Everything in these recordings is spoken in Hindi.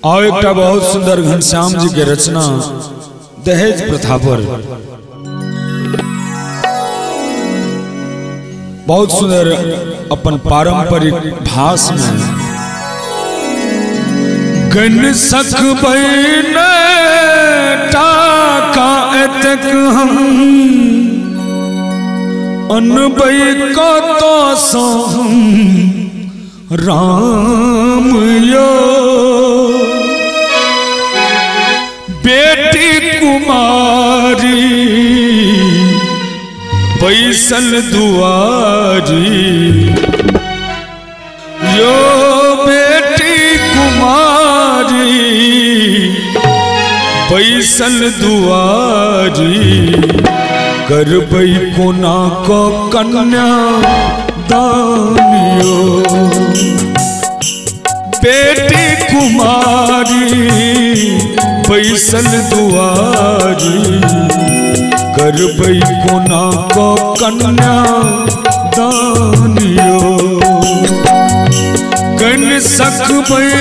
और एक बहुत सुंदर घनश्याम जी के रचना दहेज प्रथा पर बहुत सुंदर अपन पारंपरिक भाष में गन सख बन टाका एतक हम अनबई का तो सो राम यो बेटी कुमारी बैसल दुआरी यो बेटी कुमारी बैसल दुआरी करबई कोना को कन्या दानियो बेटी कुमारी बैसल दुआरी करबई कोना को कन्या दानियो गन सकबई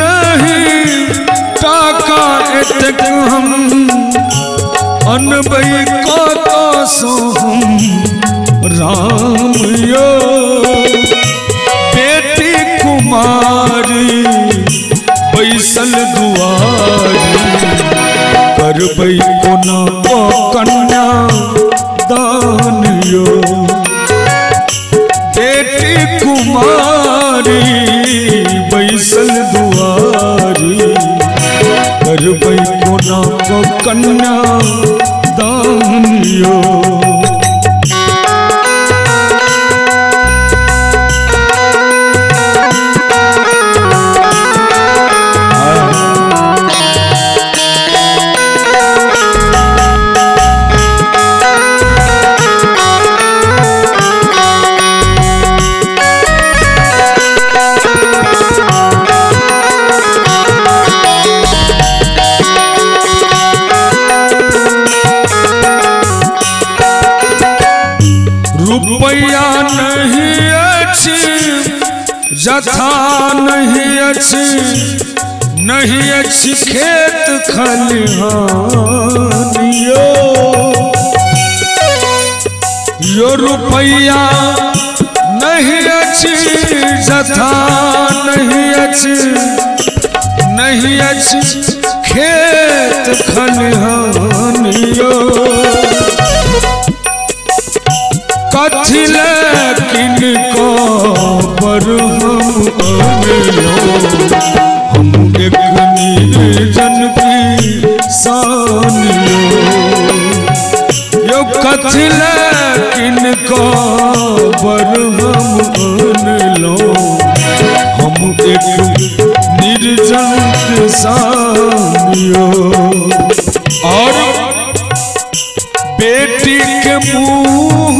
नहीं टाका एतक हम अनबई को तो सो राम यो बेटी कुमारी बैसल दुआरी करबई कोना को कन्या दानियो बेटी कुमारी बैसल दुआरी करबई कोना को कन्या दानियो रुपया नहीं अच्छी जथा नहीं अच्छी नहीं अच्छी खेत खलिहानियो यो रुपया नहीं अच्छी जथा नहीं अच्छी खेत खलिहानियो कथिले किनको पर हम एक निर्जन की सानियो यो कथिले किनको पर हम एक निर्जन की सानियो और बेटी के मुँह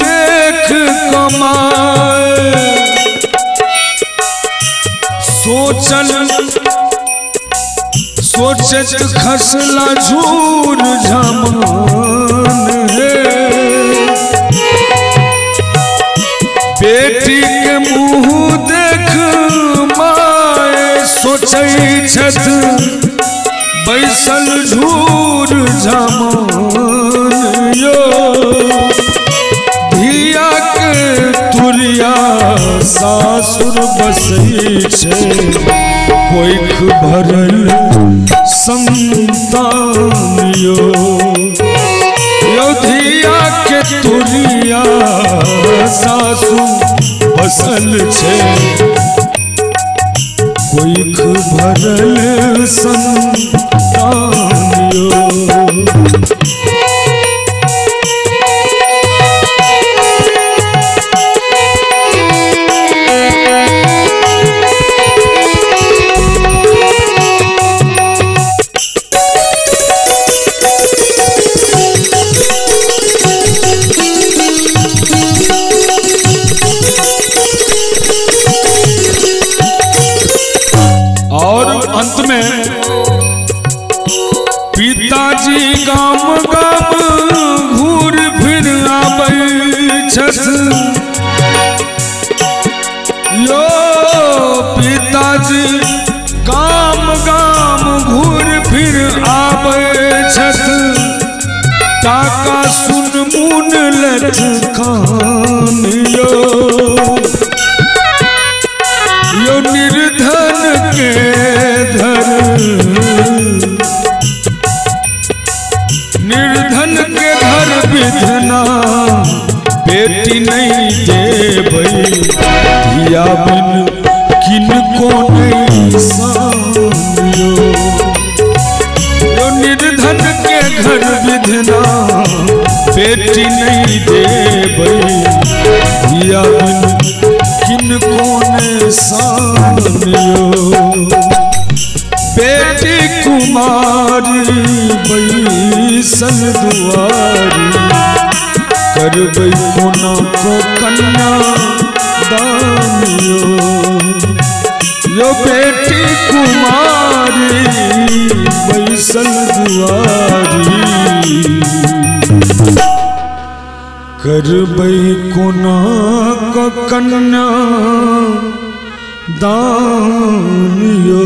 देख कमाए सोचत खसला झूर झमान है बेटी के मुँह देख माए सोचई छत बैसल झूर झमान यो धिया के तुरिया सासुर बसई छे कोइख भरल संतान यो धिया के तुरिया सासुर बसल छे कोइख भरल संतान यो अंत में पिताजी गाम गाम घूर फिर आबै छस यो पिताजी काका सुन मुन लठ खान यो निर्धन के धर विधना बेटी नहीं दे भई धिया बिन किनको नहीं सामियो यो निर्धन के घर विधना बेटी नहीं दे भई धिया बिन किनको नहीं सामियो बेटी कुमारी बैसल दुआरी करबै कोना को कन्या दानियो यो बेटी कुमारी बैसल दुआरी करबै कोना को कन्या दानियो।